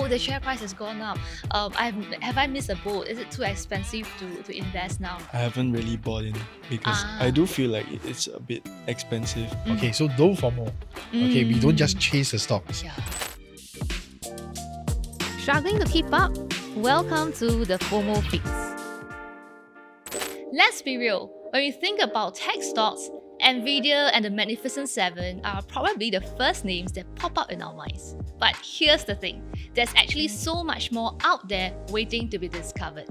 oh, the share price has gone up. Have I missed a boat? Is it too expensive to invest now? I haven't really bought in because I do feel like it's a bit expensive. Okay, so don't FOMO. Okay, we don't just chase the stocks. Yeah. Struggling to keep up? Welcome to the FOMO Fix. Let's be real, when we think about tech stocks, Nvidia and the Magnificent Seven are probably the first names that pop up in our minds. But here's the thing, there's actually so much more out there waiting to be discovered.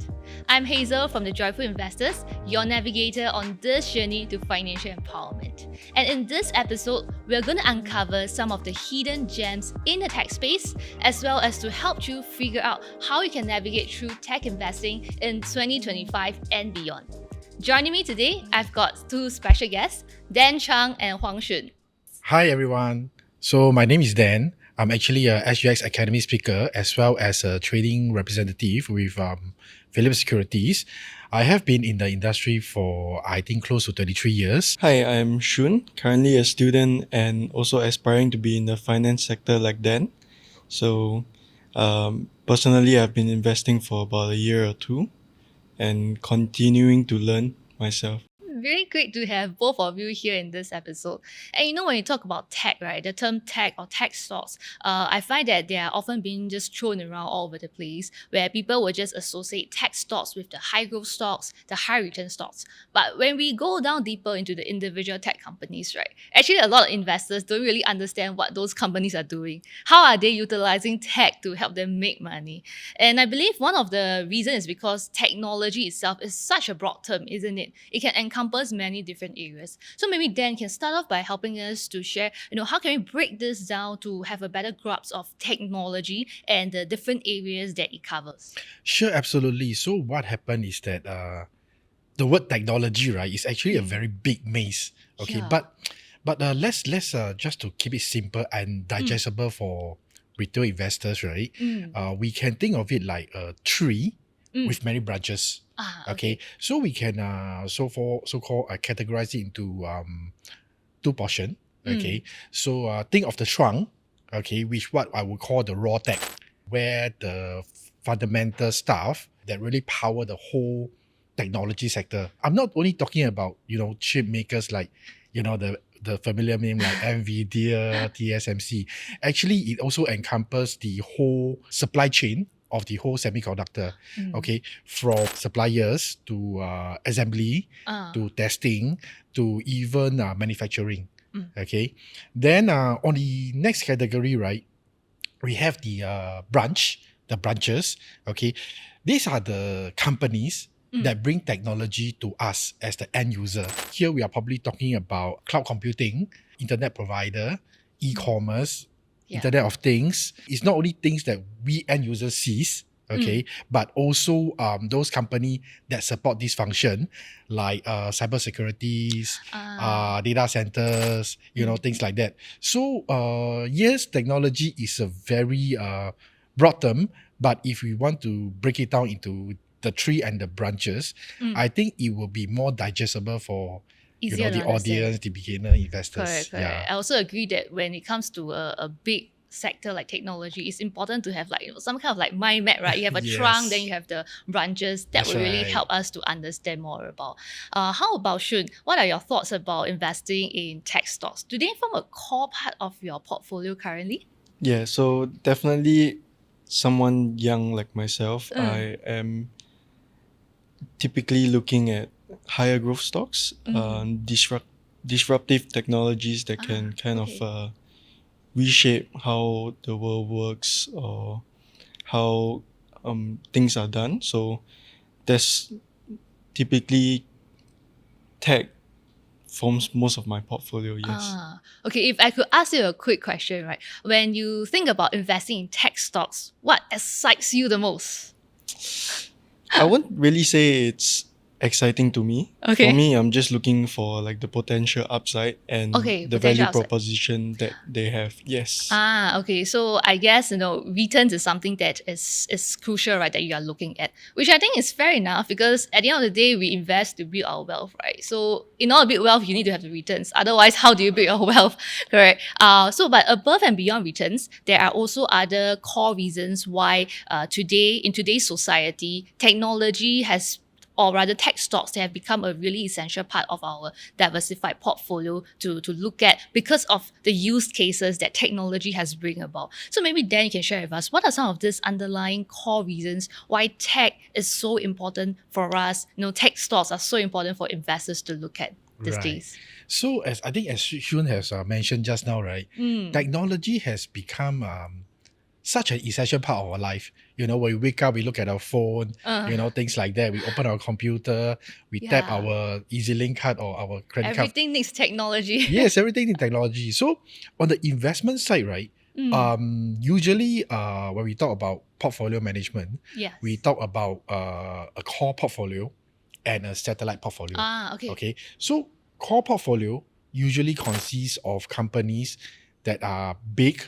I'm Hazelle from the Joyful Investors, your navigator on this journey to financial empowerment. And in this episode, we're going to uncover some of the hidden gems in the tech space, as well as to help you figure out how you can navigate through tech investing in 2025 and beyond. Joining me today, I've got two special guests, Chang and Huang Shun. Hi everyone. So my name is Dan. I'm actually a SGX Academy speaker as well as a trading representative with Philips Securities. I have been in the industry for I think close to 23 years. Hi, I'm Shun, currently a student and also aspiring to be in the finance sector like Dan. So personally, I've been investing for about a year or two and continuing to learn myself. Very great to have both of you here in this episode. And you know, when you talk about tech, right, the term tech or tech stocks, I find that they are often being just thrown around all over the place, where people will just associate tech stocks with the high growth stocks, the high return stocks. But when we go down deeper into the individual tech companies, right, actually a lot of investors don't really understand what those companies are doing. How are they utilizing tech to help them make money? And I believe one of the reasons is because technology itself is such a broad term, isn't it? It can encompass many different areas. So maybe Dan can start off by helping us to share, how can we break this down to have a better grasp of technology and the different areas that it covers? Sure, absolutely. So what happened is that the word technology, right, is actually a very big maze. Okay, Yeah. but let's just to keep it simple and digestible for retail investors, right? We can think of it like a tree with many branches. Okay, so we can so-called categorize it into two portion. Okay, so think of the trunk. Okay, which what I would call the raw tech, where the fundamental stuff that really power the whole technology sector. I'm not only talking about chip makers like the familiar name like Nvidia, TSMC. Actually, it also encompasses the whole supply chain of the whole semiconductor, okay, from suppliers to assembly, to testing, to even manufacturing, okay. Then on the next category, right, we have the branches, okay. These are the companies that bring technology to us as the end user. Here we are probably talking about cloud computing, internet provider, e-commerce, Internet of Things. It's not only things that we end users sees, okay, but also those companies that support this function, like cybersecurities, data centers, things like that. So yes, technology is a very broad term, but if we want to break it down into the tree and the branches, I think it will be more digestible for the audience, the beginner investors. Correct. I also agree that when it comes to a big sector like technology, it's important to have some kind of mind map, right? You have a trunk, then you have the branches that will really help us to understand more about. How about Shun? What are your thoughts about investing in tech stocks? Do they form a core part of your portfolio currently? Yeah, so definitely someone young like myself, I am typically looking at higher growth stocks, disruptive technologies that can kind of reshape how the world works or how things are done. So that's typically tech forms most of my portfolio, yes. Okay, if I could ask you a quick question, right? When you think about investing in tech stocks, what excites you the most? I wouldn't really say it's exciting to me. Okay. For me, I'm just looking for like the potential upside and Okay, the potential value upside. proposition that they have. Yes. Okay. So I guess, returns is something that is crucial, right? That you are looking at, which I think is fair enough because at the end of the day, we invest to build our wealth, right? So in order to build wealth, you need to have the returns. Otherwise, how do you build your wealth? Correct. But above and beyond returns, there are also other core reasons why in today's society, technology has, or rather tech stocks, they have become a really essential part of our diversified portfolio to look at because of the use cases that technology has bring about. So maybe Dan, you can share with us what are some of these underlying core reasons why tech is so important for us. Tech stocks are so important for investors to look at these Right. days. So as Shun has mentioned just now, right? Technology has become such an essential part of our life. When we wake up, we look at our phone, things like that. We open our computer, we tap Yeah. our EasyLink card or our credit card. Everything needs technology. Yes, everything in technology. So on the investment side, right? Usually, when we talk about portfolio management, Yes. we talk about a core portfolio and a satellite portfolio. Okay. Okay. So core portfolio usually consists of companies that are big,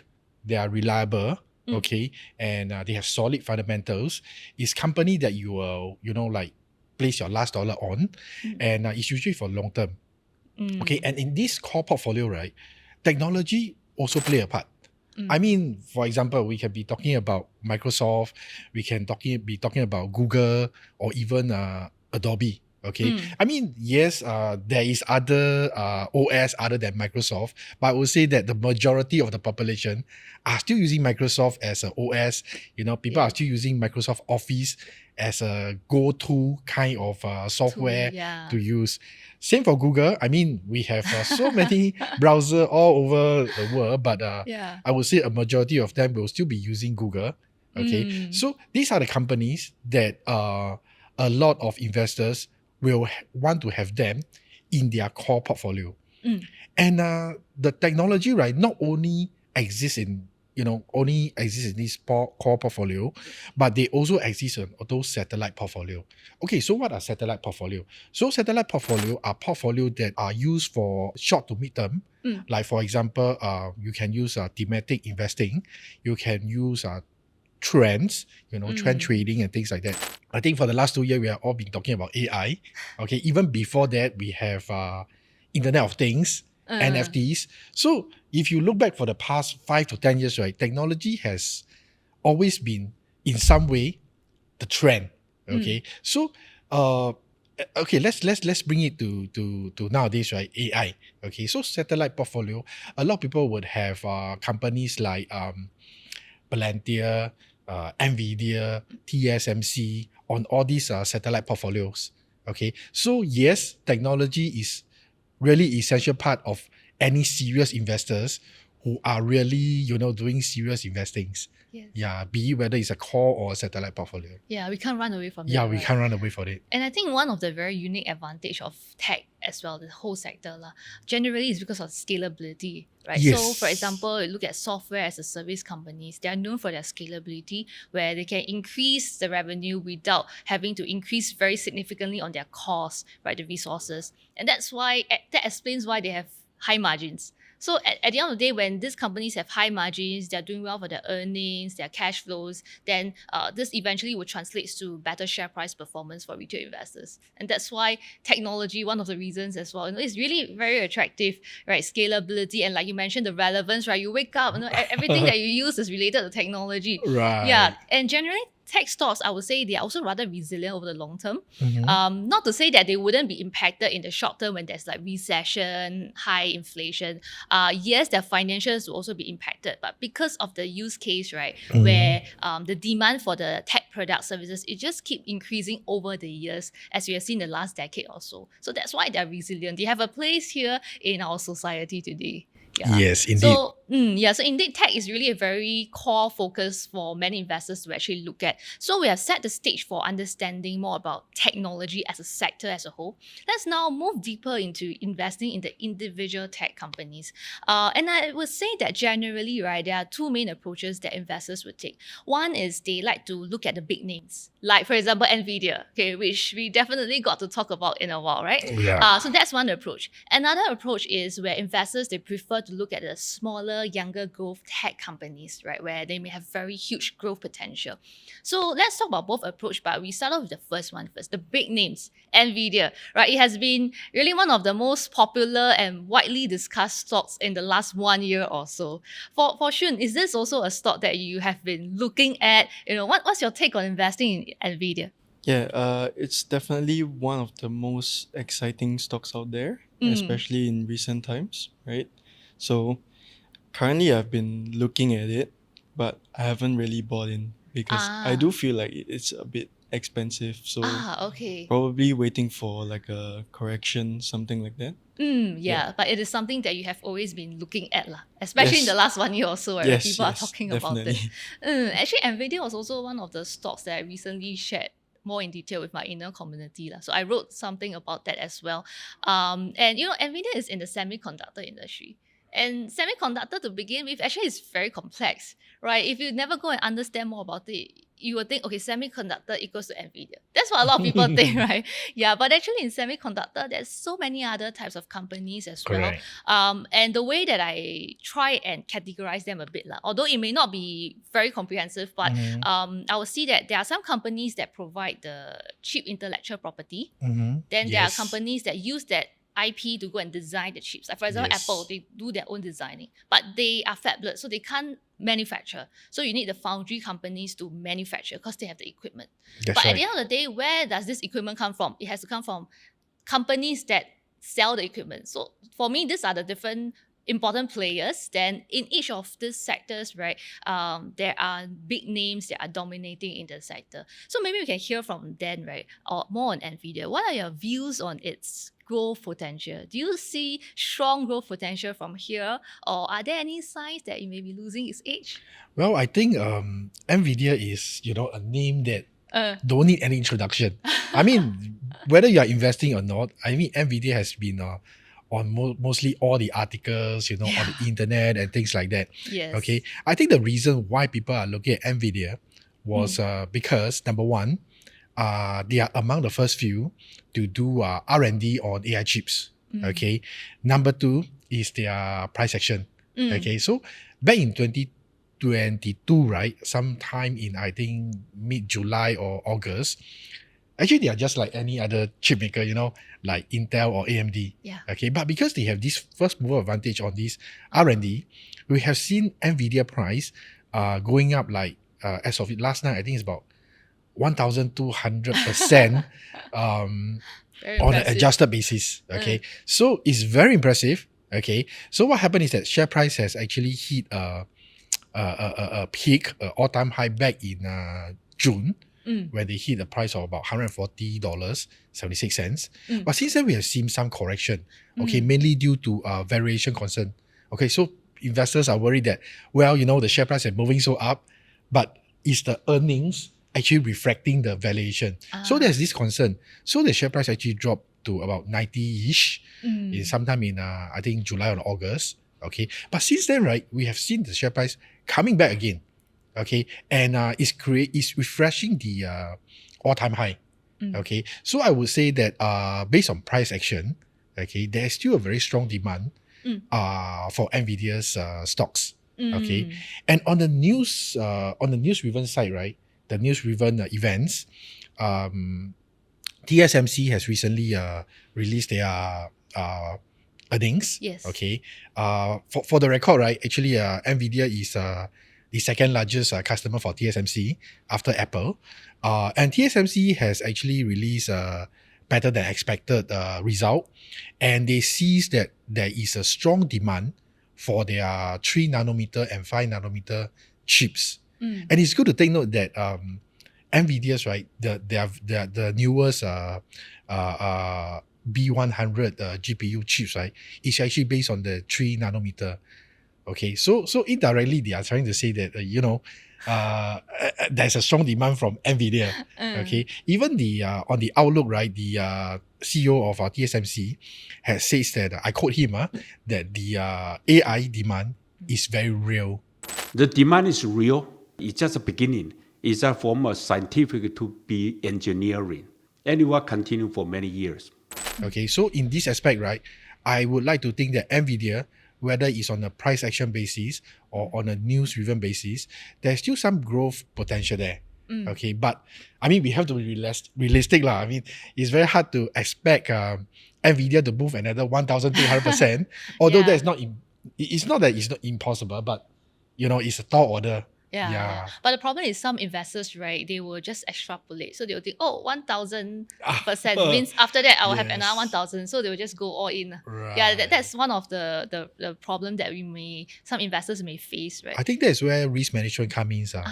they are reliable, okay, and they have solid fundamentals. It's company that you will, like place your last dollar on, and it's usually for long term. Okay, and in this core portfolio, right, technology also play a part. I mean, for example, we can be talking about Microsoft, we can be talking about Google, or even Adobe. Okay, I mean, yes, there is other OS other than Microsoft, but I would say that the majority of the population are still using Microsoft as a OS. People are still using Microsoft Office as a go-to kind of software to use. Same for Google. I mean, we have so many browser all over the world, but I would say a majority of them will still be using Google. Okay, so these are the companies that a lot of investors will want to have them in their core portfolio. And the technology, right, not only exists in this core portfolio, but they also exist in those satellite portfolio. Okay, so what are satellite portfolio? So satellite portfolio are portfolio that are used for short to mid-term. Like for example, you can use thematic investing, you can use trends, trend trading and things like that. I think for the last 2 years, we have all been talking about AI. Okay, even before that, we have Internet of Things, NFTs. So if you look back for the past 5 to 10 years, right, technology has always been in some way the trend. Okay, so okay, let's bring it to nowadays, right? AI. Okay, so satellite portfolio, a lot of people would have companies like Palantir, Nvidia, TSMC on all these satellite portfolios. Okay, so yes, technology is really essential part of any serious investors who are really doing serious investings. Yes. Yeah, be it whether it's a core or a satellite portfolio. Yeah, we can't run away from that. Yeah, we right? can't run away from it. And I think one of the very unique advantage of tech as well, the whole sector, generally is because of scalability, right? Yes. So for example, you look at software as a service companies, they are known for their scalability, where they can increase the revenue without having to increase very significantly on their costs, right? The resources. And that explains why they have high margins. So at the end of the day, when these companies have high margins, they're doing well for their earnings, their cash flows, then this eventually will translate to better share price performance for retail investors. And that's why technology, one of the reasons as well, is really very attractive, right? Scalability and like you mentioned, the relevance, right? You wake up, everything that you use is related to technology. Right. Yeah, and generally tech stocks, I would say they are also rather resilient over the long term. Not to say that they wouldn't be impacted in the short term when there's like recession, high inflation. Yes, their financials will also be impacted, but because of the use case, right, where the demand for the tech product services, it just keep increasing over the years, as we have seen the last decade or so. So that's why they're resilient. They have a place here in our society today. Yes, indeed. So, so indeed, tech is really a very core focus for many investors to actually look at. So we have set the stage for understanding more about technology as a sector as a whole. Let's now move deeper into investing in the individual tech companies. And I would say that generally, right, there are two main approaches that investors would take. One is they like to look at the big names, like for example, Nvidia, okay, which we definitely got to talk about in a while, right? Yeah. So that's one approach. Another approach is where investors, they prefer to look at the smaller, younger growth tech companies, right, where they may have very huge growth potential. So let's talk about both approach, but we start off with the first one first, the big names, Nvidia, right? It has been really one of the most popular and widely discussed stocks in the last 1 year or so. For Shun, is this also a stock that you have been looking at? What's your take on investing in Nvidia? Yeah, it's definitely one of the most exciting stocks out there, especially in recent times, right? So currently I've been looking at it, but I haven't really bought in because I do feel like it's a bit expensive. So Okay. probably waiting for like a correction, something like that. Yeah, but it is something that you have always been looking at, especially in the last 1 year or so, right? Yes, People are yes, talking definitely. about it. Actually, Nvidia was also one of the stocks that I recently shared more in detail with my inner community. So I wrote something about that as well. And Nvidia is in the semiconductor industry. And semiconductor, to begin with, actually is very complex, right? If you never go and understand more about it, you would think, okay, semiconductor equals to Nvidia. That's what a lot of people think, right? Yeah, but actually in semiconductor, there's so many other types of companies as Correct. well. And the way that I try and categorize them a bit, although it may not be very comprehensive, but I will see that there are some companies that provide the cheap intellectual property. Then there are Yes. companies that use that IP to go and design the chips. Like for example, Yes. Apple, they do their own designing, but they are fabless, so they can't manufacture. So you need the foundry companies to manufacture because they have the equipment. That's But at right. the end of the day, where does this equipment come from? It has to come from companies that sell the equipment. So for me, these are the different important players. Then in each of these sectors, right, there are big names that are dominating in the sector. So maybe we can hear from Dan, right, or more on Nvidia. What are your views on its growth potential? Do you see strong growth potential from here, or are there any signs that it may be losing its edge? Well, I think Nvidia is a name that don't need any introduction. I mean, whether you are investing or not, I mean, Nvidia has been on mostly all the articles, on the internet and things like that. Yes. Okay, I think the reason why people are looking at Nvidia was because number one, they are among the first few to do R&D on AI chips. Okay, number two is their price action. Okay, so back in 2022, right, sometime in I think mid-July or August, actually they are just like any other chip maker, like Intel or AMD. Yeah. Okay, but because they have this first mover advantage on this R&D, we have seen Nvidia price going up like as of last night, I think it's about 1,200% on an adjusted basis. Okay, so it's very impressive. Okay, so what happened is that share price has actually hit a peak, all-time high back in June, where they hit a price of about $140.76. But since then, we have seen some correction, mainly due to valuation concern. Okay, so investors are worried that, the share price is moving so up, but is the earnings actually reflecting the valuation? So there's this concern. So the share price actually dropped to about 90-ish sometime in, I think, July or August. Okay, but since then, right, we have seen the share price coming back again. Okay, and it's refreshing the all-time high. Okay, so I would say that based on price action, okay, there is still a very strong demand for Nvidia's stocks. Okay, and on the news-driven side, right, the news-driven events, TSMC has recently released their earnings. Yes. Okay. For the record, right, actually, Nvidia is the second largest customer for TSMC after Apple. And TSMC has actually released better than expected result, and they see that there is a strong demand for their 3 nanometer and 5 nanometer chips. And it's good to take note that Nvidia's, right, the newest B100 GPU chips, right, is actually based on the 3 nanometer. Okay, so indirectly they are trying to say that there's a strong demand from Nvidia. Okay, even the on the outlook, right, the CEO of TSMC has said that I quote him that the AI demand is very real. The demand is real. It's just a beginning. It's a form of scientific to be engineering, and it will continue for many years. Okay, so in this aspect, right, I would like to think that Nvidia, whether it's on a price action basis or on a news driven basis, there's still some growth potential there. Okay, but I mean, we have to be realistic lah. I mean, it's very hard to expect Nvidia to move another 1,200%. Although that's not, it's not that it's not impossible, but it's a tall order. Yeah. But the problem is some investors, right, they will just extrapolate. So they will think, 1,000% means after that I will have another 1,000. So they will just go all in. Right. Yeah, that's one of the problem that some investors may face, right? I think that's where risk management comes in.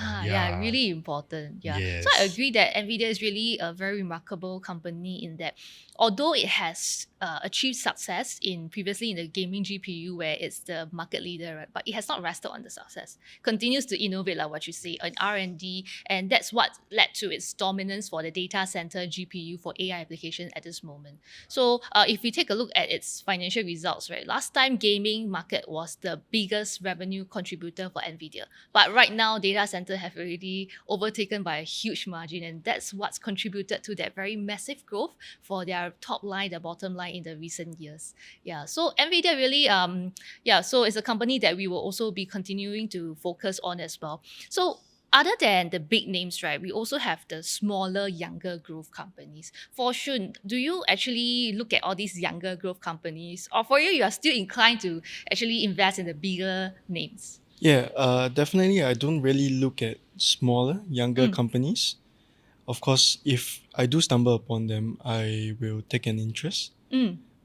Really important. Yeah. Yes. So I agree that Nvidia is really a very remarkable company in that although it has achieved success previously in the gaming GPU where it's the market leader, right? But it has not rested on the success. Continues to innovate, like what you say, in R&D, and that's what led to its dominance for the data center GPU for AI application at this moment. So if we take a look at its financial results, right, last time gaming market was the biggest revenue contributor for Nvidia, but right now data center have already overtaken by a huge margin, and that's what's contributed to that very massive growth for their top line, the bottom line in the recent years. Yeah, so Nvidia really, so it's a company that we will also be continuing to focus on as well. So other than the big names, right, we also have the smaller, younger growth companies. For Shun, do you actually look at all these younger growth companies, or for you are still inclined to actually invest in the bigger names? Yeah, definitely. I don't really look at smaller, younger companies. Of course, if I do stumble upon them, I will take an interest.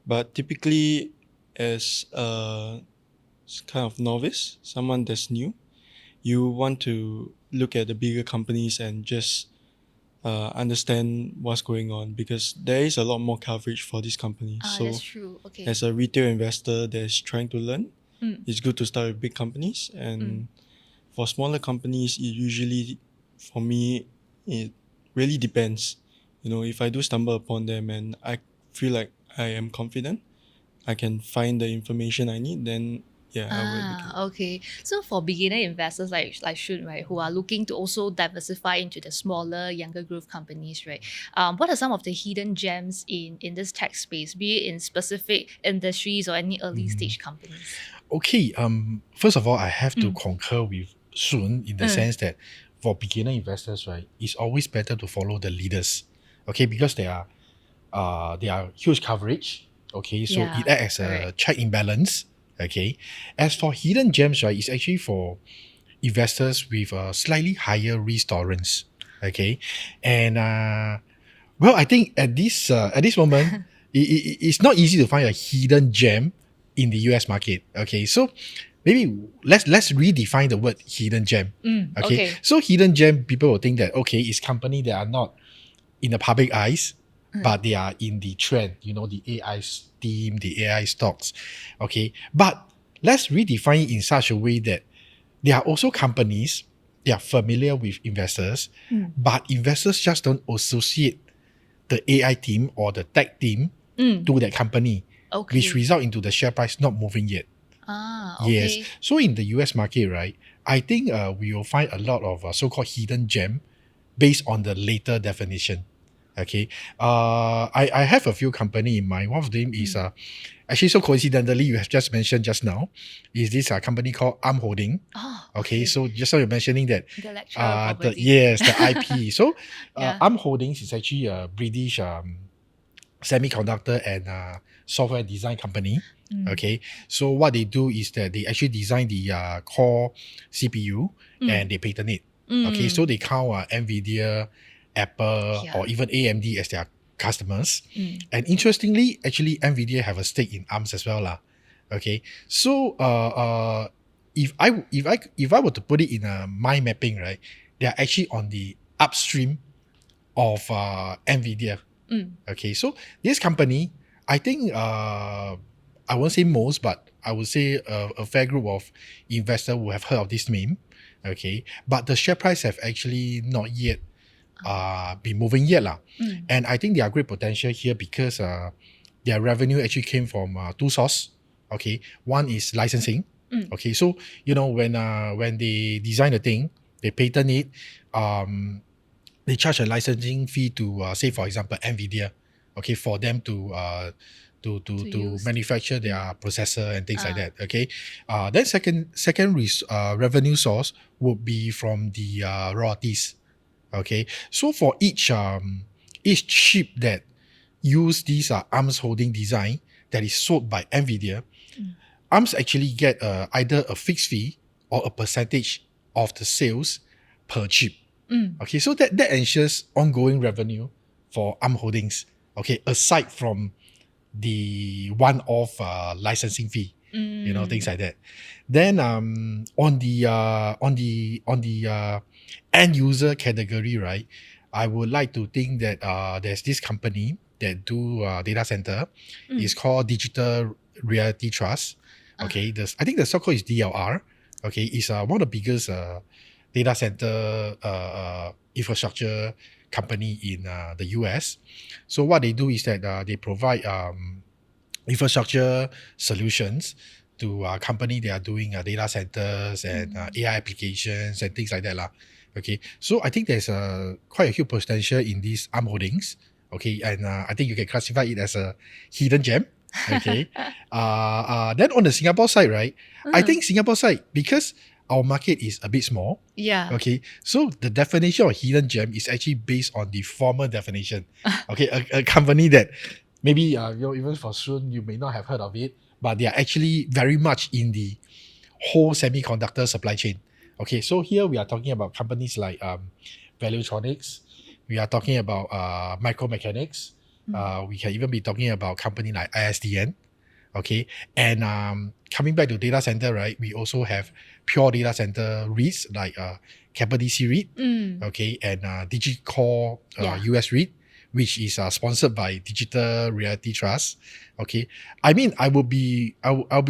But typically, as a kind of novice, someone that's new, you want to look at the bigger companies and just understand what's going on, because there is a lot more coverage for these companies. So that's true. Okay. as a retail investor that's trying to learn, it's good to start with big companies. And for smaller companies, it usually, for me, it really depends. If I do stumble upon them and I feel like I am confident, I can find the information I need, then I will look at it. Okay. So for beginner investors like Shun, right, who are looking to also diversify into the smaller, younger growth companies, right? What are some of the hidden gems in this tech space, be it in specific industries or any early stage companies? Okay. First of all, I have to concur with Shun in the sense that for beginner investors, right, it's always better to follow the leaders. Okay, because they are huge coverage. Okay, so it acts as a check and balance. Okay, as for hidden gems, right, it's actually for investors with a slightly higher risk tolerance. Okay, and I think at this moment, it's not easy to find a hidden gem in the US market. Okay, so maybe let's redefine the word hidden gem. Okay, so hidden gem, people will think that it's company that are not in the public eyes, but they are in the trend, the AI theme, the AI stocks. Okay, but let's redefine it in such a way that there are also companies, they are familiar with investors, but investors just don't associate the AI team or the tech team to that company, which result into the share price not moving yet. Yes. So in the US market, right, I think we will find a lot of so-called hidden gem based on the later definition. Okay. I have a few company in mind. One of them is actually, so coincidentally, you have just mentioned just now, is this company called Arm Holding. Okay. So just so you're mentioning that the IP. So Arm Holdings is actually a British semiconductor and software design company. Okay, so what they do is that they actually design the core CPU and they patent it. Okay, so they count Nvidia, Apple, or even AMD as their customers. And interestingly, actually Nvidia have a stake in ARMS as well lah. Okay, so if I were to put it in a mind mapping, right, they are actually on the upstream of Nvidia. Okay, so this company, I think I won't say most, but I would say a fair group of investors will have heard of this name. Okay, but the share price have actually not yet been moving yet lah. And I think there are great potential here because their revenue actually came from two sources. Okay, one is licensing. Okay, so when they design the thing, they patent it, they charge a licensing fee to say for example Nvidia, okay, for them to use. manufacture their processor and things like that. Okay, then second revenue source would be from the royalties. Okay, so for each chip that use these ARMS holding design that is sold by Nvidia, ARMS actually get either a fixed fee or a percentage of the sales per chip. Okay, so that ensures ongoing revenue for ARM holdings. Okay, aside from the one-off licensing fee, things like that. Then on the end user category, right? I would like to think that there's this company that do data center. It's called Digital Realty Trust. Okay, I think the so-called is DLR. Okay, it's one of the biggest data center infrastructure company in the US. So what they do is that they provide infrastructure solutions to company that are doing data centers and AI applications and things like that lah. Okay, so I think there's quite a huge potential in these ARM holdings. Okay, and I think you can classify it as a hidden gem. Okay, then on the Singapore side, right? I think Singapore side, because our market is a bit small. Yeah. Okay, so the definition of hidden gem is actually based on the former definition. Okay, a company that maybe even for Shun, you may not have heard of it, but they are actually very much in the whole semiconductor supply chain. Okay, so here we are talking about companies like Valuations. We are talking about Micromechanics. We can even be talking about company like ISDN. Okay, and coming back to data center, right? We also have pure data center REITs like Capital DC REIT, okay, and DigiCore US REIT, which is sponsored by Digital Realty Trust. Okay, I mean, I'll be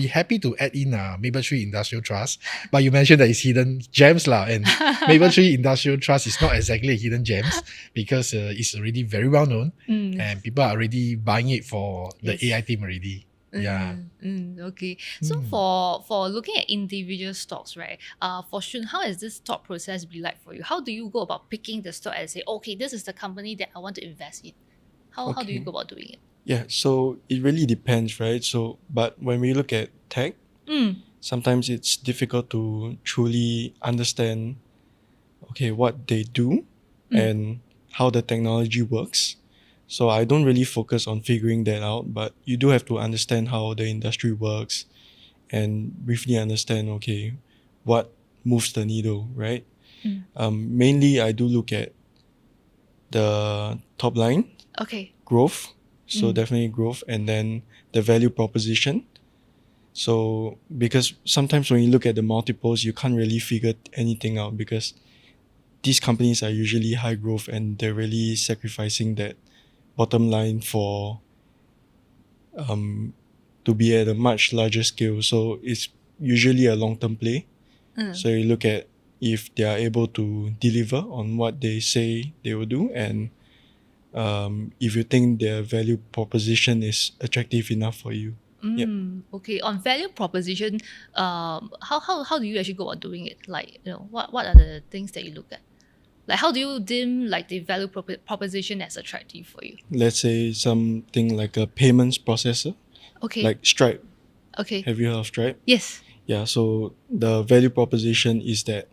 happy to add in Mapletree Industrial Trust, but you mentioned that it's hidden gems lah, and Mapletree Industrial Trust is not exactly a hidden gems because it's already very well known, and people are already buying it for the AI team already. Yeah. Okay. So for looking at individual stocks, right? For Shun, how has this thought process be like for you? How do you go about picking the stock and say, okay, this is the company that I want to invest in? How do you go about doing it? Yeah, so it really depends, right? So, but when we look at tech, sometimes it's difficult to truly understand, okay, what they do and how the technology works. So I don't really focus on figuring that out, but you do have to understand how the industry works and briefly understand, okay, what moves the needle, right? Mainly, I do look at the top line, growth, so definitely growth, and then the value proposition. So because sometimes when you look at the multiples, you can't really figure anything out because these companies are usually high growth and they're really sacrificing that bottom line for to be at a much larger scale. So it's usually a long-term play. So you look at if they are able to deliver on what they say they will do, and if you think their value proposition is attractive enough for you. Okay. On value proposition, how do you actually go about doing it? Like, what are the things that you look at? Like, how do you deem like the value proposition as attractive for you? Let's say something like a payments processor, like Stripe. Okay. Have you heard of Stripe? Yes. Yeah, so the value proposition is that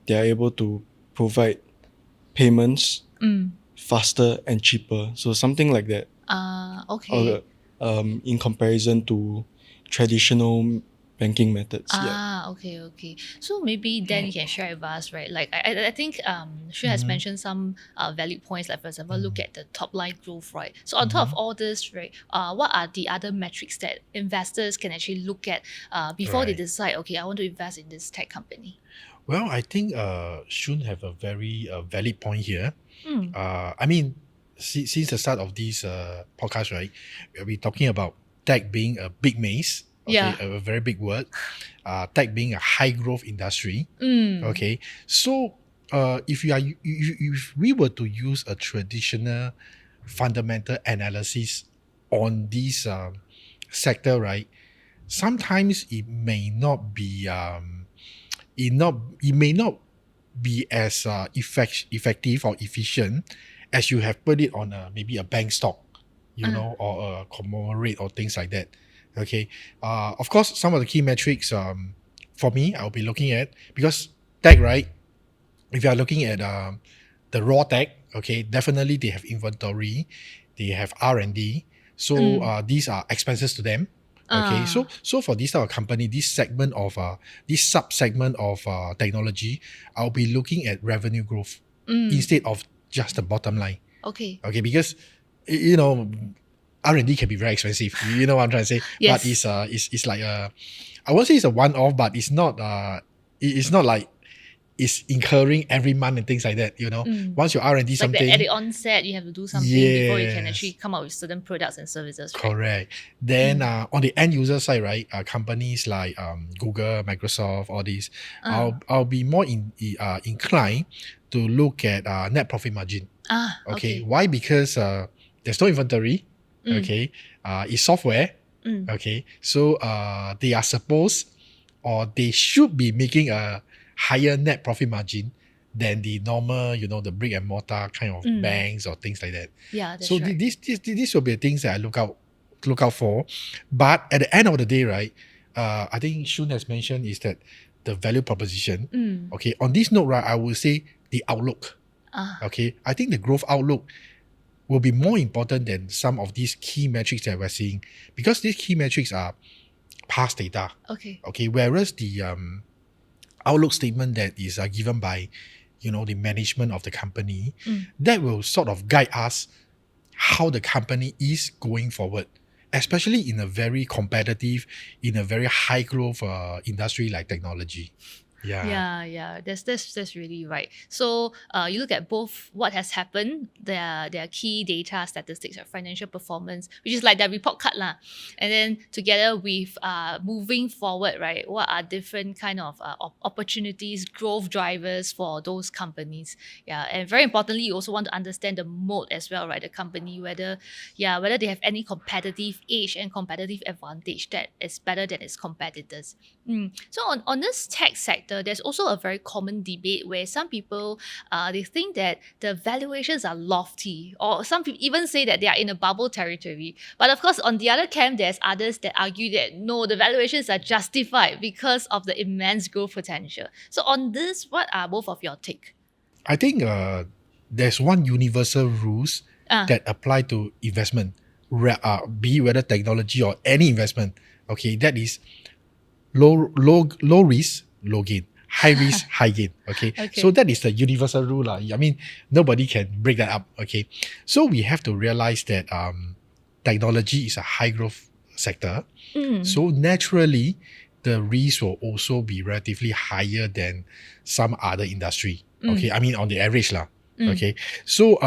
they are able to provide payments faster and cheaper. So something like that. Okay. In comparison to traditional banking methods. Okay. So maybe then you can share with us, right? Like I think Shun has mentioned some valid points, like for example, look at the top line growth, right? So on top of all this, right, what are the other metrics that investors can actually look at before they decide, okay, I want to invest in this tech company? Well, I think Shun have a very valid point here. I mean, since the start of this podcast, right, we'll be talking about tech being a big maze. Okay, Yeah. a very big word. Tech being a high growth industry. Okay, so if we were to use a traditional fundamental analysis on this sector, right, sometimes it may not be it may not be as effective or efficient as you have put it on maybe a bank stock, or a conglomerate or things like that. Okay. Of course, some of the key metrics for me, I'll be looking at, because tech, right? If you are looking at the raw tech, okay, definitely they have inventory, they have R&D. So these are expenses to them. Okay, so for this type of company, this sub-segment of technology, I'll be looking at revenue growth instead of just the bottom line. Okay. Okay, because R&D can be very expensive. You know what I'm trying to say? Yes. But it's like I won't say it's a one-off, but it's not like it's incurring every month and things like that. Once your R&D It's like something, at the onset, you have to do something before you can Yes. actually come up with certain products and services. Right? correct. Then on the end user side, right, companies like Google, Microsoft, all these, I'll be more inclined to look at net profit margin. Okay. Why? Because there's no inventory. Okay. It's software. Okay. So they are supposed, or they should be making a higher net profit margin than the normal, the brick and mortar kind of banks or things like that. Yeah, that's So right. these will be the things that I look out for. But at the end of the day, right, I think Shun has mentioned is that the value proposition. Okay. On this note, right, I would say the outlook. Okay. I think the growth outlook will be more important than some of these key metrics that we're seeing, because these key metrics are past data. Okay. Okay. Whereas the outlook statement that is given by the management of the company, that will sort of guide us how the company is going forward, especially in a very competitive, in a very high growth industry like technology. Yeah, that's really right. So you look at both what has happened, their key data statistics of financial performance, which is like their report card lah, and then together with moving forward, right? What are different kind of opportunities, growth drivers for those companies? Yeah, and very importantly, you also want to understand the moat as well, right? The company, whether they have any competitive edge and competitive advantage that is better than its competitors. So on this tech sector, there's also a very common debate where some people they think that the valuations are lofty, or some people even say that they are in a bubble territory. But of course, on the other camp, there's others that argue that no, the valuations are justified because of the immense growth potential. So on this, what are both of your take? I think there's one universal rules that apply to investment, be it whether technology or any investment. Okay, that is low risk, low gain. High risk, high gain. Okay? So that is the universal rule. I mean, nobody can break that up. Okay. So we have to realize that technology is a high growth sector. So naturally, the risk will also be relatively higher than some other industry. Okay. I mean, on the average lah. Okay. So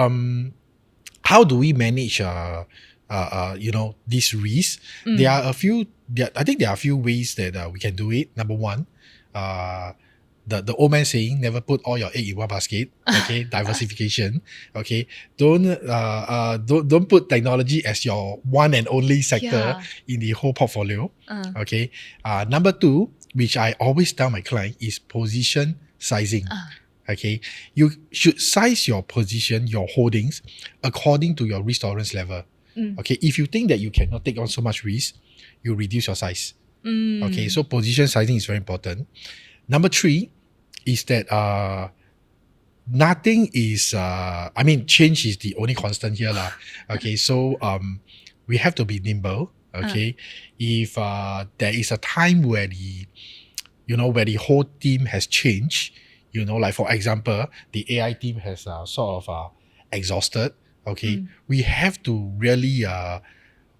how do we manage this risk? I think there are a few ways that we can do it. Number one, the old man saying, never put all your egg in one basket. Okay, diversification. Okay, don't put technology as your one and only sector in the whole portfolio. Okay, number two, which I always tell my client, is position sizing. Okay, you should size your position, your holdings, according to your risk tolerance level. Okay, if you think that you cannot take on so much risk, you reduce your size. Okay, so position sizing is very important. Number three is that nothing is change is the only constant here lah. Okay, so we have to be nimble. Okay, if there is a time where the whole team has changed, like for example, the AI team has sort of exhausted. Okay, we have to really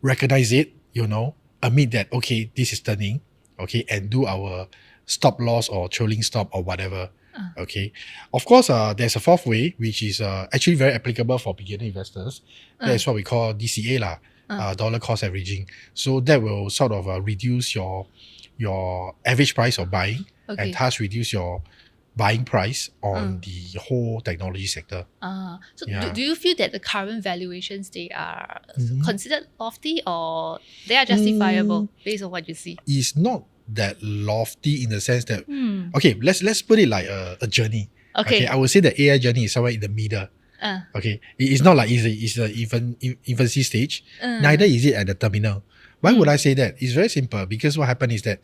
recognize it. Admit that, okay, this is turning, okay, and do our stop loss or trailing stop or whatever. Okay. Of course, there's a fourth way, which is actually very applicable for beginner investors. That is what we call DCA lah, dollar cost averaging. So that will sort of reduce your average price of buying and thus reduce your buying price on the whole technology sector. So do you feel that the current valuations, they are considered lofty, or they are justifiable based on what you see? It's not that lofty in the sense that okay, let's put it like a journey. Okay. I would say the AI journey is somewhere in the middle. Okay, it's not like it's the infancy stage. Neither is it at the terminal. Why would I say that? It's very simple, because what happened is that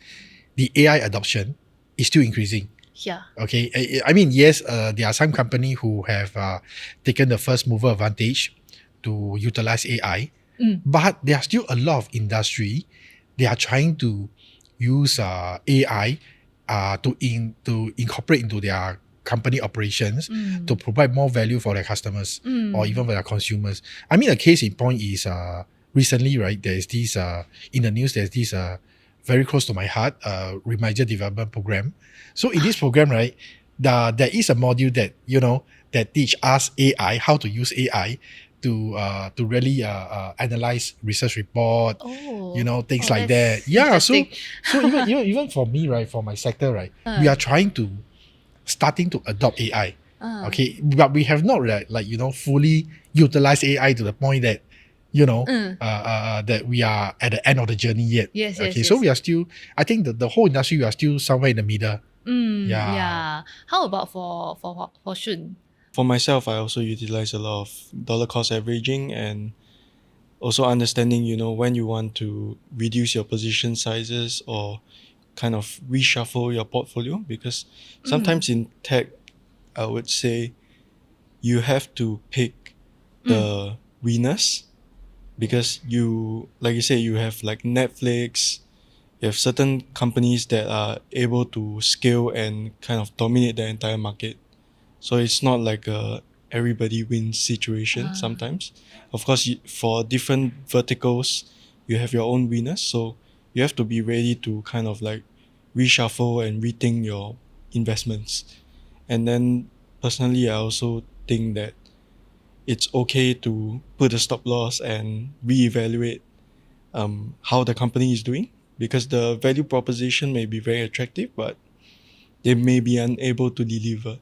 the AI adoption is still increasing. Yeah. Okay, I mean, yes, there are some companies who have taken the first mover advantage to utilize AI, but there are still a lot of industry. They are trying to use AI to incorporate into their company operations to provide more value for their customers or even for their consumers. I mean, a case in point is recently, right? There's this in the news. There's this very close to my heart reminder development program. So in this program, right, there is a module that that teach us AI, how to use AI to really analyze research report, things like that. Yeah, so even for me, right, for my sector, right, we are starting to adopt AI. Okay, but we have not fully utilized AI to the point that that we are at the end of the journey yet. Yes, okay, so we are still, I think the whole industry, we are still somewhere in the middle. Yeah. How about for Shun? For myself, I also utilize a lot of dollar cost averaging and also understanding, when you want to reduce your position sizes or kind of reshuffle your portfolio, because sometimes in tech, I would say you have to pick the winners, because like you say, you have like Netflix, you have certain companies that are able to scale and kind of dominate the entire market. So it's not like a everybody wins situation sometimes. Of course, for different verticals, you have your own winners. So you have to be ready to kind of like reshuffle and rethink your investments. And then personally, I also think that it's okay to put a stop loss and reevaluate how the company is doing, because the value proposition may be very attractive, but they may be unable to deliver.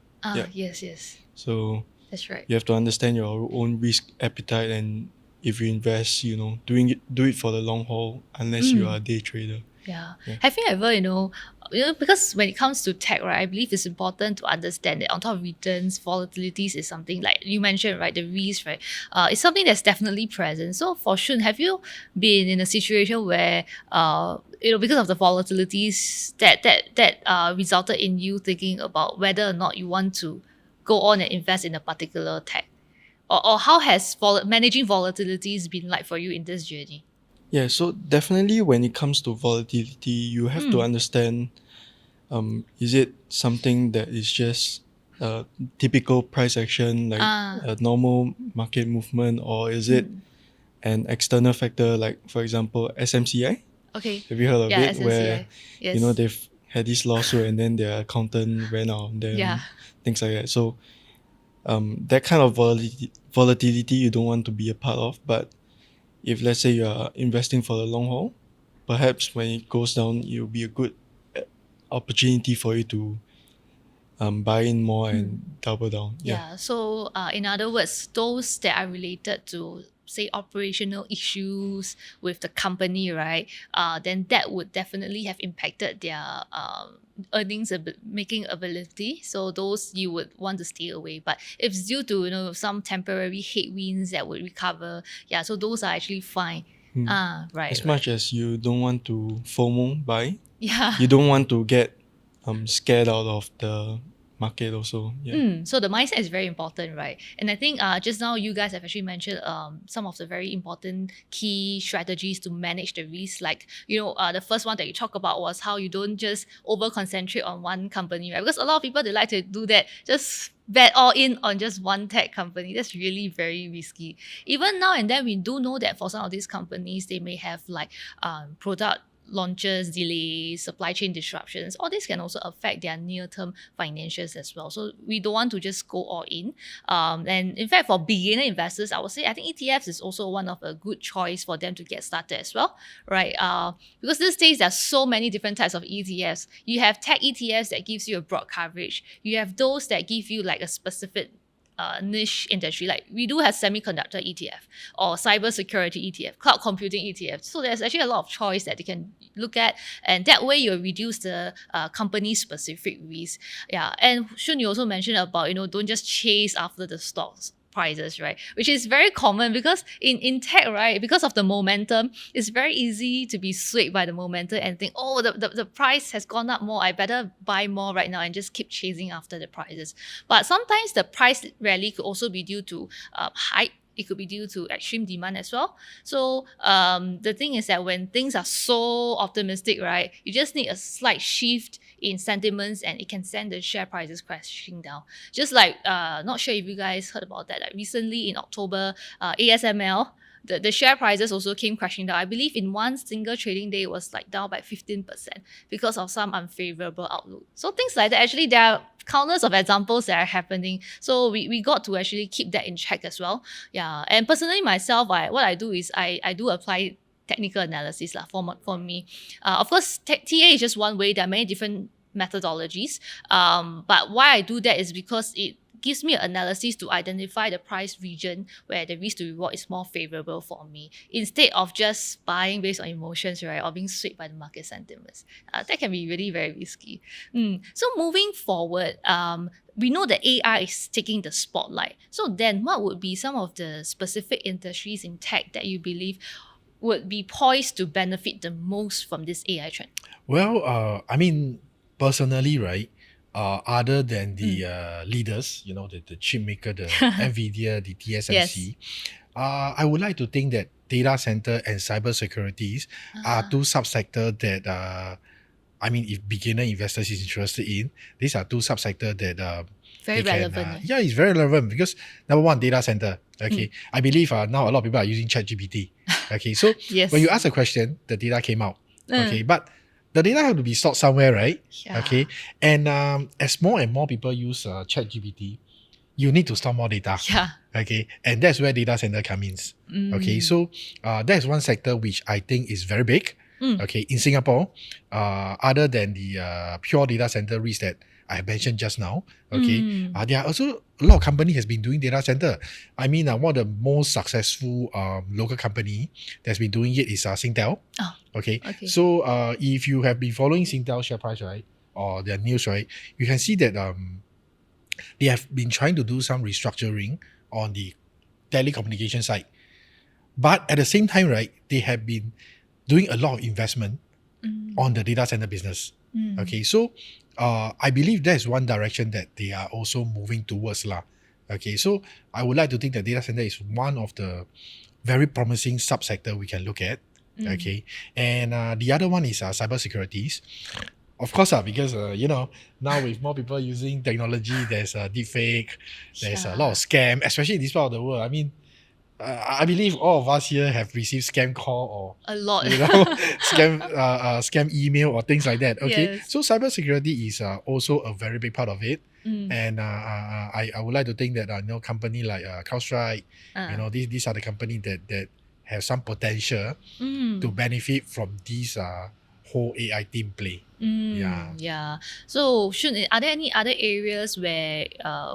Yes. So that's right. You have to understand your own risk appetite, and if you invest, do it for the long haul, unless you are a day trader. Yeah. Have you ever, because when it comes to tech, right, I believe it's important to understand that on top of returns, volatilities is something like you mentioned, right, the risk, right, it's something that's definitely present. So for Shun, have you been in a situation where, because of the volatilities that resulted in you thinking about whether or not you want to go on and invest in a particular tech? Or how has managing volatilities been like for you in this journey? Yeah, so definitely when it comes to volatility, you have to understand, is it something that is just a typical price action, like a normal market movement, or is it an external factor, like, for example, SMCI? Okay. Have you heard of it? SMCI. Where, Yes. they've had this lawsuit and then their accountant ran out on them, things like that. So that kind of volatility you don't want to be a part of. But if let's say you are investing for the long haul, perhaps when it goes down, it will be a good opportunity for you to buy in more and double down. Yeah. So in other words, those that are related to, say, operational issues with the company, right? Then that would definitely have impacted their earnings making ability. So those you would want to stay away. But if it's due to some temporary headwinds that would recover, so those are actually fine. Right. As much as you don't want to FOMO buy, Yeah. you don't want to get scared out of the market also. So the mindset is very important, right? And I think just now you guys have actually mentioned some of the very important key strategies to manage the risk. Like, the first one that you talked about was how you don't just over concentrate on one company, right? Because a lot of people, they like to do that, just bet all in on just one tech company. That's really very risky. Even now and then, we do know that for some of these companies, they may have like product launches, delays, supply chain disruptions, all this can also affect their near-term financials as well. So we don't want to just go all in. And in fact, for beginner investors, I would say I think ETFs is also one of a good choice for them to get started as well, right? Because these days there are so many different types of ETFs. You have tech ETFs that gives you a broad coverage. You have those that give you like a specific niche industry. Like we do have semiconductor ETF or cybersecurity ETF, cloud computing ETF. So there's actually a lot of choice that they can look at, and that way you'll reduce the company specific risk. Yeah, and Shun, you also mentioned about don't just chase after the stocks prices, right? Which is very common because in tech, right, because of the momentum, it's very easy to be swayed by the momentum and think, oh, the price has gone up more, I better buy more right now and just keep chasing after the prices. But sometimes the price rally could also be due to hype. It could be due to extreme demand as well. So the thing is that when things are so optimistic, right, you just need a slight shift in sentiments and it can send the share prices crashing down. Just like, not sure if you guys heard about that, like recently in October, ASML, the share prices also came crashing down. I believe in one single trading day it was like down by 15% because of some unfavorable outlook. So things like that, actually there are countless of examples that are happening. So we got to actually keep that in check as well. Yeah, and personally myself, what I do is I do apply technical analysis for me. Of course, TA is just one way. There are many different methodologies. But why I do that is because it gives me an analysis to identify the price region where the risk to reward is more favorable for me, instead of just buying based on emotions, right, or being swayed by the market sentiments. That can be really very risky. So moving forward, we know that AI is taking the spotlight. So then what would be some of the specific industries in tech that you believe would be poised to benefit the most from this AI trend? Well, I mean, personally, right, other than the leaders, the chip maker, the Nvidia, the TSMC, I would like to think that data center and cybersecurities are two subsectors that, I mean, if beginner investors is interested in, these are two subsectors that very relevant. Yeah, it's very relevant because number one, data center. Okay, I believe now a lot of people are using ChatGPT. Okay, so when you ask a question, the data came out. Okay, but the data have to be stored somewhere, right? Yeah. Okay, and as more and more people use ChatGPT, you need to store more data. Yeah. Okay, and that's where data center comes in. Okay, so that's one sector which I think is very big. Okay, in Singapore, other than the pure data center risk that I mentioned just now, okay, there are also a lot of company has been doing data center. I mean, one of the most successful local company that's been doing it is Singtel. Oh, okay. So if you have been following Singtel share price, right, or their news, right, you can see that they have been trying to do some restructuring on the telecommunication side. But at the same time, right, they have been doing a lot of investment on the data center business. Okay, so I believe that's one direction that they are also moving towards. Okay, so I would like to think that data center is one of the very promising subsector we can look at. Okay, and the other one is cybersecurities. Of course, because now with more people using technology, there's deepfake, there's a lot of scam, especially in this part of the world. I mean, I believe all of us here have received scam call or a lot, scam email or things like that. Okay, Yes. so cybersecurity is also a very big part of it, and I would like to think that company like CrowdStrike, these are the company that have some potential to benefit from these whole AI team play. Yeah. So, Shun, are there any other areas where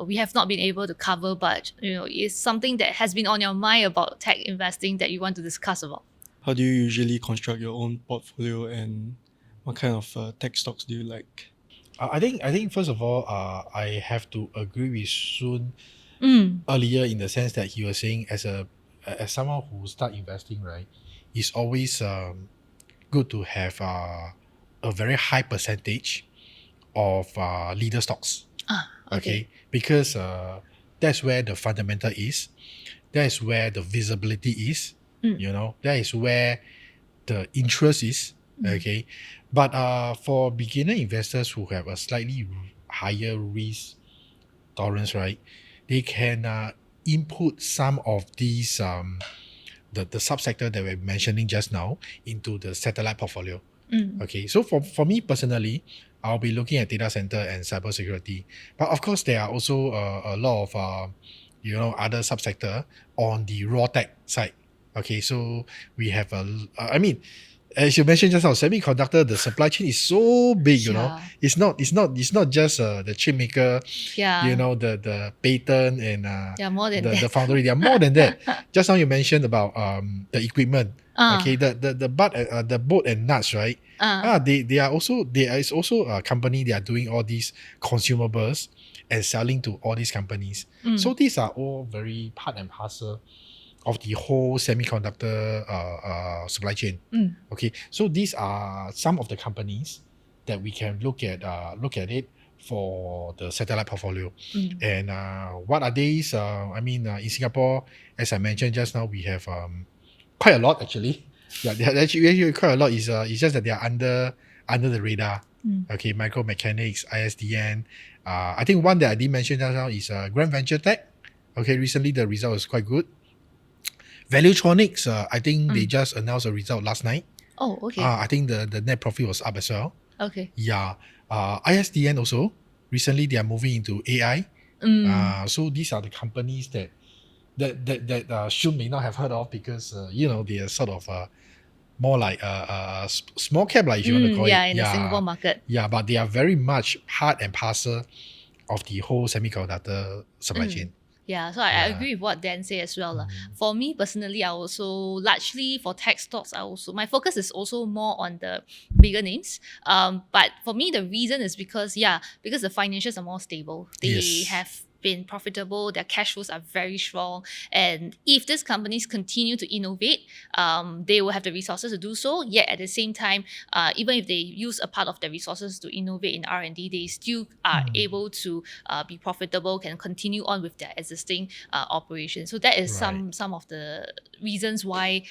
we have not been able to cover, but is something that has been on your mind about tech investing that you want to discuss about? How do you usually construct your own portfolio, and what kind of tech stocks do you like? I think first of all, I have to agree with Shun earlier in the sense that he was saying as someone who start investing, right, it's always good to have a very high percentage of leader stocks. Okay, because that's where the fundamental is. That's where the visibility is. That is where the interest is. Okay, but for beginner investors who have a slightly higher risk tolerance, right, they can input some of these the subsector that we're mentioning just now into the satellite portfolio. Okay, so for me personally, I'll be looking at data center and cybersecurity. But of course, there are also a lot of other subsector on the raw tech side. Okay, so we have I mean, as you mentioned just now, semiconductor, the supply chain is so big. Yeah. It's not just the chip maker. Yeah. The patent and More than the that. foundry. They are more than that. Just now you mentioned about the equipment. Ah. Okay, the bolt and nuts, right? There is also a company. They are doing all these consumables and selling to all these companies. So these are all very part and parcel of the whole semiconductor supply chain. Okay, so these are some of the companies that we can look at it for the satellite portfolio. And what are these? In Singapore, as I mentioned just now, we have quite a lot actually. Yeah, they are actually quite a lot. It's just that they are under the radar. Okay, micromechanics, ISDN. I think one that I didn't mention just now is Grand Venture Tech. Okay, recently the result is quite good. Valuations, I think they just announced a result last night. Oh, okay. I think the net profit was up as well. Okay. Yeah. ISDN also, recently they are moving into AI. So these are the companies that Shun may not have heard of because, they are sort of more like small cap, like if you want to call it. In the Singapore market. Yeah, but they are very much part and parcel of the whole semiconductor supply chain. Yeah, so I agree with what Dan said as well. For me personally, I also largely for tech stocks, my focus is also more on the bigger names. But for me, the reason is because the financials are more stable. They have been profitable, their cash flows are very strong. And if these companies continue to innovate, they will have the resources to do so. Yet at the same time, even if they use a part of their resources to innovate in R&D, they still are able to be profitable, can continue on with their existing operations. So that is some of the reasons why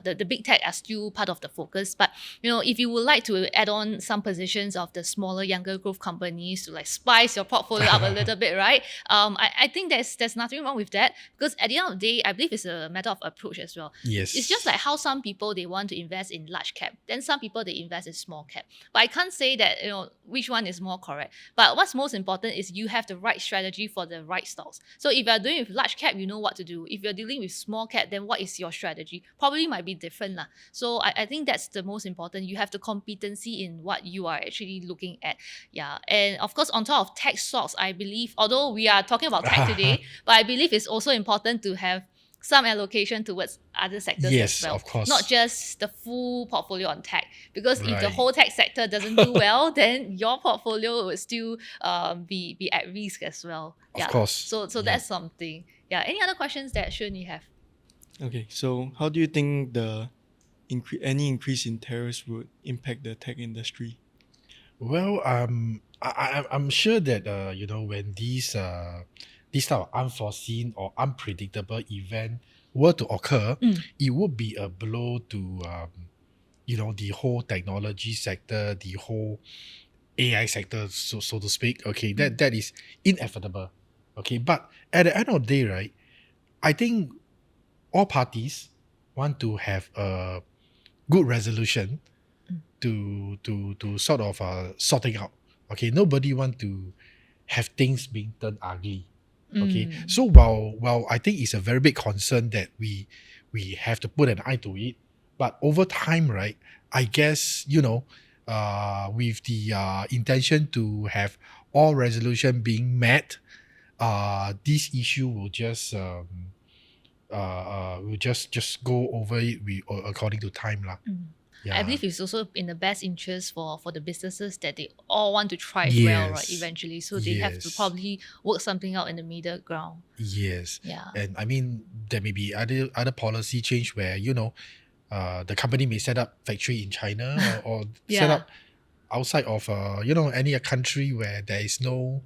the big tech are still part of the focus. But if you would like to add on some positions of the smaller, younger growth companies to like spice your portfolio up a little bit, right? I think there's nothing wrong with that, because at the end of the day, I believe it's a matter of approach as well. Yes. It's just like how some people they want to invest in large cap, then some people they invest in small cap. But I can't say that which one is more correct. But what's most important is you have the right strategy for the right stocks. So if you're doing with large cap, you know what to do. If you're dealing with small cap, then what is your strategy? Probably might be different lah. So I think that's the most important. You have the competency in what you are actually looking at. Yeah, and of course on top of tech stocks, I believe, although we are talking about tech today, but I believe it's also important to have some allocation towards other sectors as well. Of course. Not just the full portfolio on tech. Because if the Right. whole tech sector doesn't do well, then your portfolio will still be at risk as well. Of course. So that's something. Yeah. Any other questions that Shun you have? Okay, so how do you think any increase in tariffs would impact the tech industry? Well, I'm sure that when these type of unforeseen or unpredictable event were to occur, it would be a blow to the whole technology sector, the whole AI sector, so to speak. Okay, that is inevitable. Okay, but at the end of the day, right, I think all parties want to have a good resolution to sort of sorting out. Okay, nobody want to have things being turned ugly. Okay, so while I think it's a very big concern that we have to put an eye to it, but over time, right, I guess with the intention to have all resolution being met, this issue will just go over it according to time lah. Yeah. I believe it's also in the best interest for the businesses that they all want to thrive well, right, eventually. So they have to Yes. probably work something out in the middle ground. Yes. Yeah. And I mean, there may be other policy change where, the company may set up factory in China or set Yeah. up outside of, any country where there is no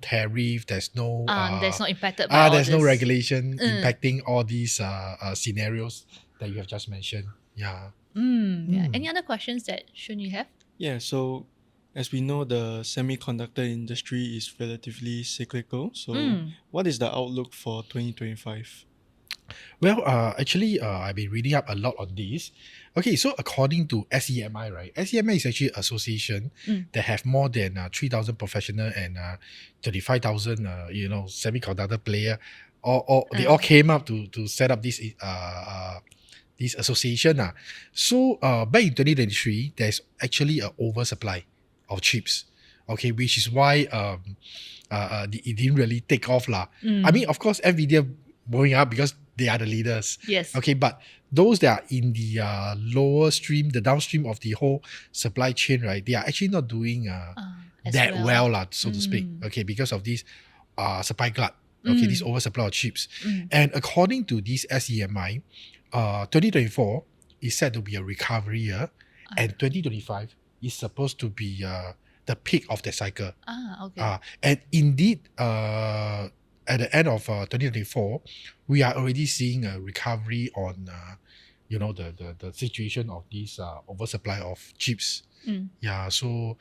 tariff, there's no... That's not impacted by all there's no this. regulation impacting all these scenarios that you have just mentioned. Yeah. Yeah. Any other questions that Shun you have? Yeah, so as we know, the semiconductor industry is relatively cyclical. So what is the outlook for 2025? Well, actually, I've been reading up a lot on this. Okay, so according to SEMI, right? SEMI is actually an association that have more than 3,000 professional and 35,000, semiconductor player. Or they all came up to set up this association. So back in 2023, there's actually an oversupply of chips. Okay, which is why it didn't really take off. I mean, of course, Nvidia going up because they are the leaders. Yes. Okay, but those that are in the lower stream, the downstream of the whole supply chain, right, they are actually not doing as that well. well, so to speak. Okay, because of this supply glut. Okay, this oversupply of chips. And according to this SEMI, 2024 is said to be a recovery year, and 2025 is supposed to be the peak of the cycle. Okay. And indeed, at the end of 2024, we are already seeing a recovery on, the situation of this oversupply of chips. Yeah, so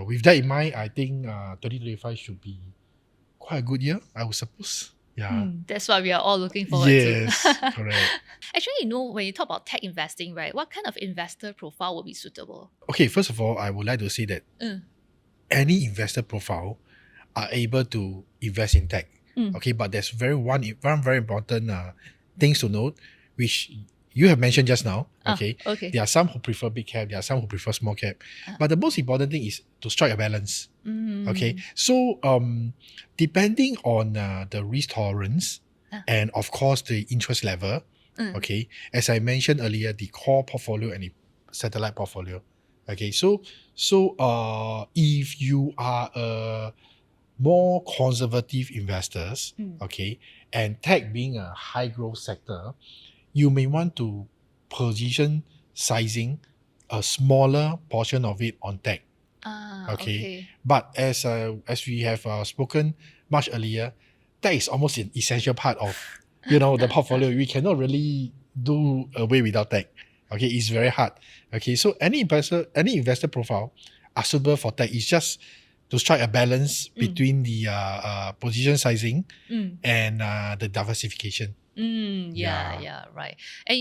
with that in mind, I think 2025 should be quite a good year, I would suppose. Yeah. That's what we are all looking forward Yes, to. correct. Actually, when you talk about tech investing, right, what kind of investor profile would be suitable? Okay, first of all, I would like to say that any investor profile are able to invest in tech. Okay, but there's one very important things to note, which you have mentioned just now. Okay. There are some who prefer big cap, there are some who prefer small cap. But the most important thing is to strike a balance. Okay. So depending on the risk tolerance and of course the interest level, okay, as I mentioned earlier, the core portfolio and the satellite portfolio. Okay, so if you are a more conservative investors, okay, and tech being a high growth sector, you may want to position sizing a smaller portion of it on tech. Okay. But as we have spoken much earlier, tech is almost an essential part of the portfolio. We cannot really do away without tech. Okay, it's very hard. Okay, so any investor profile are suitable for tech. It's just to strike a balance between the position sizing and the diversification. Yeah, right. And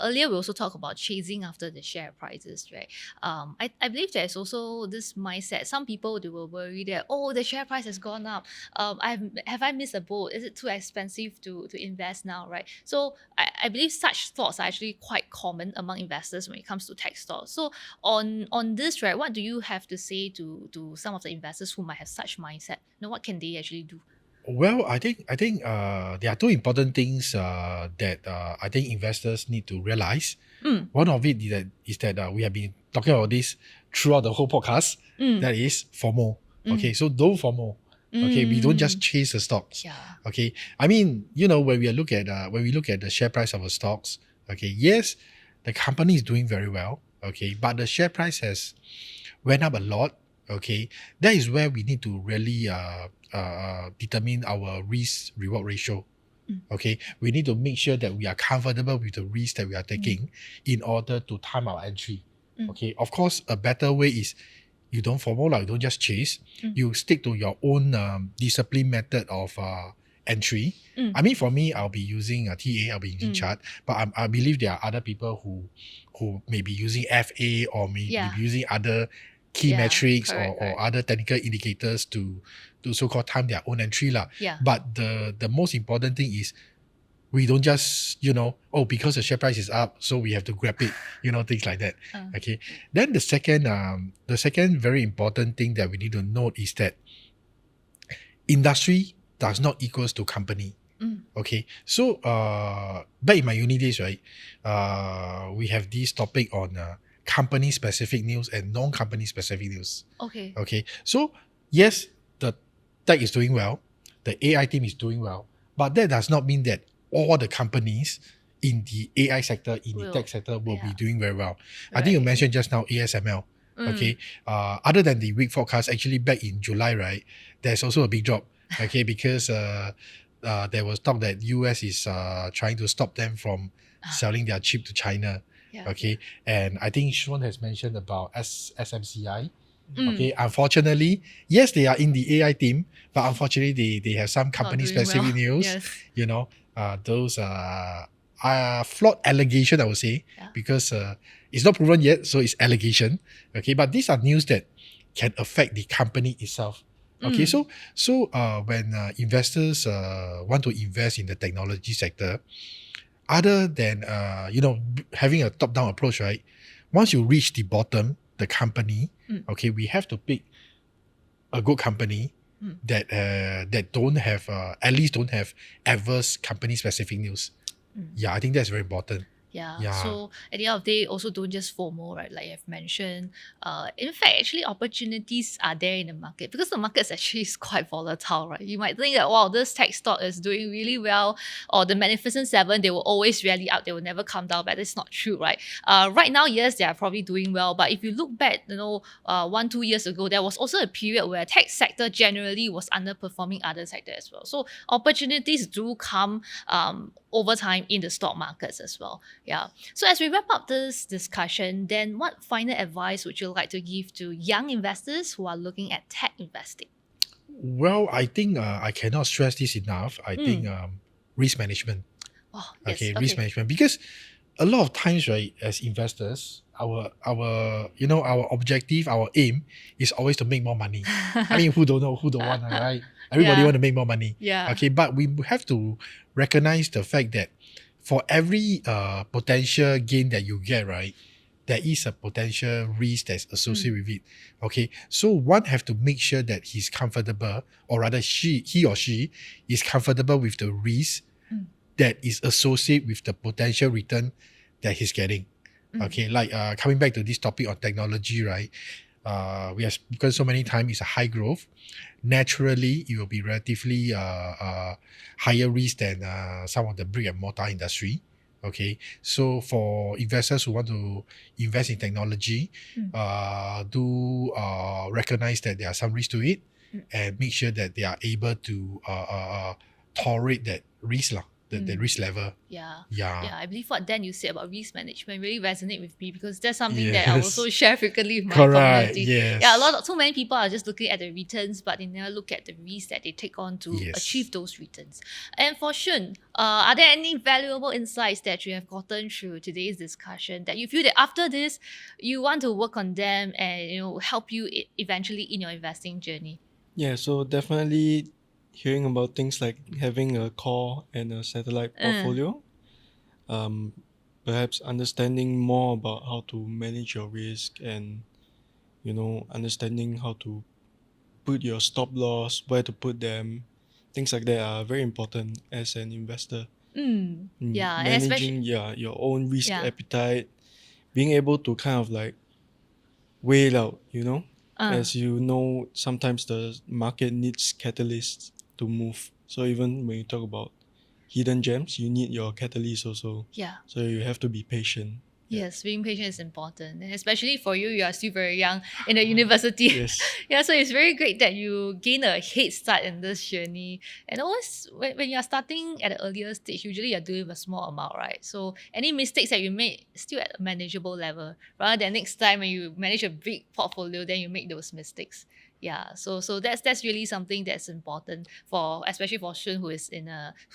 earlier we also talked about chasing after the share prices, right? I believe there's also this mindset. Some people, they will worry that, the share price has gone up. Have I missed a boat? Is it too expensive to invest now, right? So I believe such thoughts are actually quite common among investors when it comes to tech stocks. So on this, right, what do you have to say to some of the investors who might have such mindset? What can they actually do? Well, I think there are two important things that I think investors need to realize. One of it is that we have been talking about this throughout the whole podcast. That is FOMO. Okay, so don't FOMO. Okay, we don't just chase the stocks. Yeah. Okay, I mean, when we look at the share price of the stocks. Okay, yes, the company is doing very well. Okay, but the share price has went up a lot. Okay, that is where we need to really determine our risk reward ratio. Okay, we need to make sure that we are comfortable with the risk that we are taking in order to time our entry. Okay, of course, a better way is you don't follow, you don't just chase. You stick to your own discipline method of entry. I mean, for me, I'll be using a TA, I'll be using chart, but I believe there are other people who may be using FA or may be using other key metrics or other technical indicators to so-called time their own entry. But the most important thing is we don't just, because the share price is up, so we have to grab it, things like that. Okay. Then the second very important thing that we need to note is that industry does not equals to company. Okay. So back in my uni days, right, we have this topic on company specific news and non-company specific news. Okay. So yes, the tech is doing well, the AI team is doing well, but that does not mean that all the companies in the AI sector, in the tech sector will be doing very well. Right. I think you mentioned just now ASML. Okay. Other than the weak forecast, actually back in July, right, there's also a big drop. Okay, because there was talk that US is trying to stop them from selling their chip to China. Okay, and I think Shun has mentioned about SMCI. Okay, unfortunately, yes, they are in the AI team, but unfortunately, they have some company specific news. those flawed allegation, I would say, because it's not proven yet, so it's allegation. Okay, but these are news that can affect the company itself. Okay, so when investors want to invest in the technology sector, other than having a top-down approach, right? Once you reach the bottom, the company, okay, we have to pick a good company that don't have at least don't have adverse company specific news. Yeah, I think that's very important. Yeah. So at the end of the day, also don't just FOMO, right? Like I've mentioned. In fact, actually opportunities are there in the market because the market actually is quite volatile, right? You might think that, wow, this tech stock is doing really well, or the Magnificent Seven, they will always rally out, they will never come down, but it's not true, right? Right now, yes, they are probably doing well, but if you look back, 1-2 years ago, there was also a period where tech sector generally was underperforming other sectors as well. So opportunities do come over time in the stock markets as well. Yeah. So as we wrap up this discussion, then what final advice would you like to give to young investors who are looking at tech investing? Well, I think I cannot stress this enough. I think risk management. Oh, yes. Risk management, because a lot of times, right, as investors, our objective, our aim is always to make more money. I mean, who don't want, right? Everybody want to make more money. Yeah. Okay, but we have to recognize the fact that for every potential gain that you get, right, there is a potential risk that's associated with it. Okay, so one have to make sure that he's comfortable, or rather he or she is comfortable with the risk that is associated with the potential return that he's getting. Okay, like coming back to this topic on technology, right? We have spoken so many times, it's a high growth. Naturally, it will be relatively higher risk than some of the brick and mortar industry. Okay, so for investors who want to invest in technology, do recognize that there are some risk to it, and make sure that they are able to tolerate that risk, the risk level. Yeah. Yeah. I believe what Dan you said about risk management really resonate with me, because that's something that I also share frequently with my community. Yes. Yeah, too many people are just looking at the returns, but they never look at the risk that they take on to Yes. achieve those returns. And for Shun, are there any valuable insights that you have gotten through today's discussion that you feel that after this you want to work on them and help you eventually in your investing journey? Yeah, so definitely hearing about things like having a core and a satellite portfolio, perhaps understanding more about how to manage your risk, and understanding how to put your stop loss, where to put them, things like that are very important as an investor. Yeah, and Managing your own risk appetite, being able to kind of like weigh it out, as you know, sometimes the market needs catalysts to move. So even when you talk about hidden gems, you need your catalyst also. Yeah. So you have to be patient. Yes, being patient is important, and especially for you, you are still very young in the university. Yes. Yeah, so it's very great that you gain a head start in this journey. And always, when you are starting at an earlier stage, usually you're doing a small amount, right? So any mistakes that you make, still at a manageable level, rather than next time when you manage a big portfolio, then you make those mistakes. Yeah, so that's really something that's important especially for Shun, who's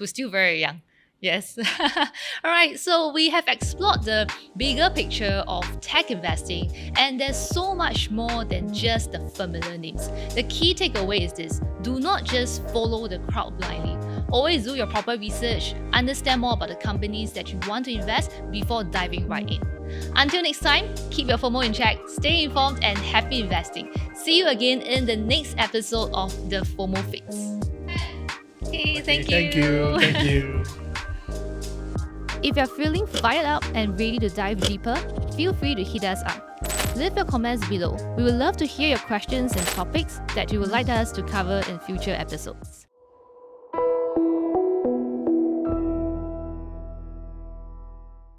still very young. Yes. All right. So we have explored the bigger picture of tech investing, and there's so much more than just the familiar names. The key takeaway is this: do not just follow the crowd blindly. Always do your proper research, understand more about the companies that you want to invest before diving right in. Until next time, keep your FOMO in check, stay informed, and happy investing. See you again in the next episode of the FOMO Fix. Okay, thank you. Thank you. If you're feeling fired up and ready to dive deeper, feel free to hit us up. Leave your comments below. We would love to hear your questions and topics that you would like us to cover in future episodes.